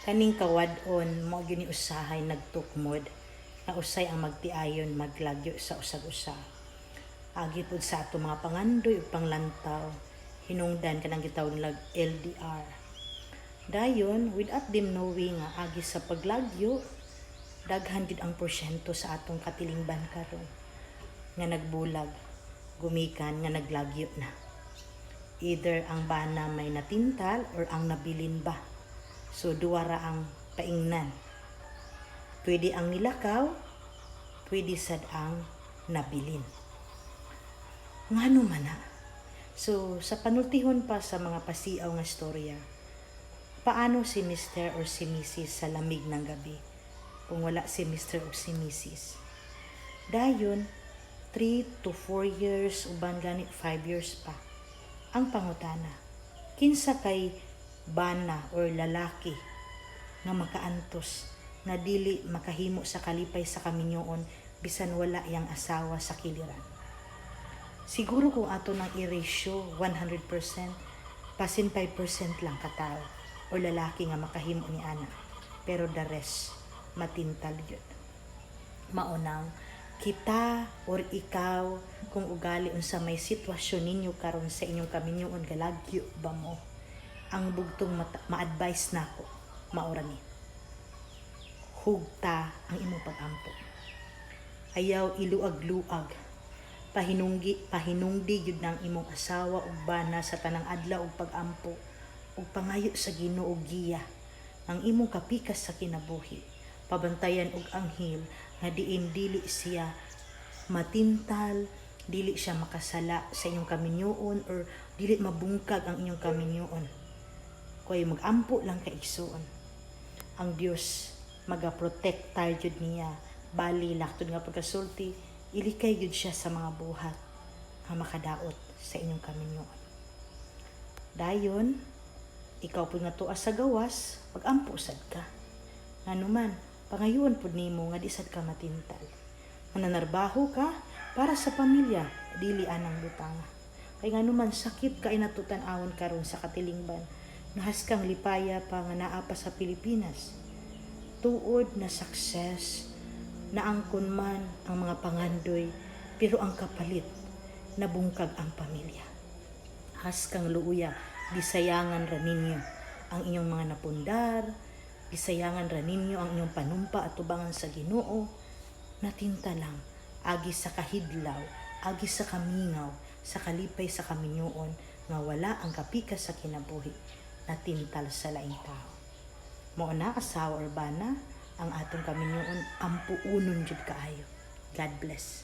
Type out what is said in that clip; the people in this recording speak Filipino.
Kaning kawadon mo gini usahay nagtukmod na usay ang magtiayon maglagyo sa usag-usa. Agi pud sa ato mga pangandoy ug panglantaw hinungdan kanang gitawag nilag LDR. Dayon without them knowing nga agi sa paglagyo daghan gid ang porsyento sa atong katilingban karon nga nagbulag gumikan nga naglagyo na. Either ang bana may natintal or ang nabilin ba. So duwa ra ang paingnan. Pwede ang nilakaw, pwede sad ang nabilin. Ngano man na. So sa panultihon pa sa mga pasiaw nga storya, paano si Mr. or si Mrs. sa lamig ng gabi kung wala si Mr. o si Mrs. Dayon 3 to 4 years uban gani 5 years pa ang pangutana. Kinsa kay bana or lalaki nga makaantos na dili makahimo sa kalipay sa kaminyoon bisan wala yang asawa sa kiliran. Siguro kung ato nang i-ratio 100%, pasin 5% lang katao o lalaki nga makahimo ni ana. Pero the rest matintal yun. Maunang kita or ikaw kung ugali unsa may sitwasyon ninyo karon sa inyong kaminyoon galagyo ba mo, ang bugtong ma-advise nako maura ni hugta ang imong pag-ampo. Ayaw iluag-luag, pahinungdi gyud ng imong asawa ug bana sa tanang adlaw ug pag-ampo ug pangayo sa Ginoo giya ang imong kapikas sa kinabuhi. Pabantayan og anghel nga diin dili siya matintal, dili siya makasala sa inyong kaminyoon or dili mabungkag ang inyong kaminyoon. Kay mag-ampo lang kay igsoon. Ang Dios magaprotektar jud niya. Bali laktod nga pagkasulti, ilikay jud siya sa mga buhat nga makadaot sa inyong kaminyoon. Dayon, ikaw pud nga tuwa sa gawas, pag-ampo sad ka. Nganuman, pangayon pud nimo nga di sad ka matintal. Mananarbaho ka para sa pamilya, dili anang butanga. Kay nganuman sakit ka inatutan-awon karon sa katilingban. Nahas kang lipaya pa nga naa pa sa Pilipinas. Tuod na success, naangkon man ang mga pangandoy, pero ang kapalit, nabungkag ang pamilya. Has kang luuya, gisayangan ra ninyo ang inyong mga napundar, gisayangan ra ninyo ang inyong panumpa at tubangan sa Ginoo. Natinta lang, agi sa kahidlaw, agi sa kamingaw, sa kalipay sa kaminyoon, nga wala ang kapikas sa kinabuhi, natintal sa laing tao. Mao na asawa or bana, ang atong kaminyoon ampuunon jud kaayo. God bless.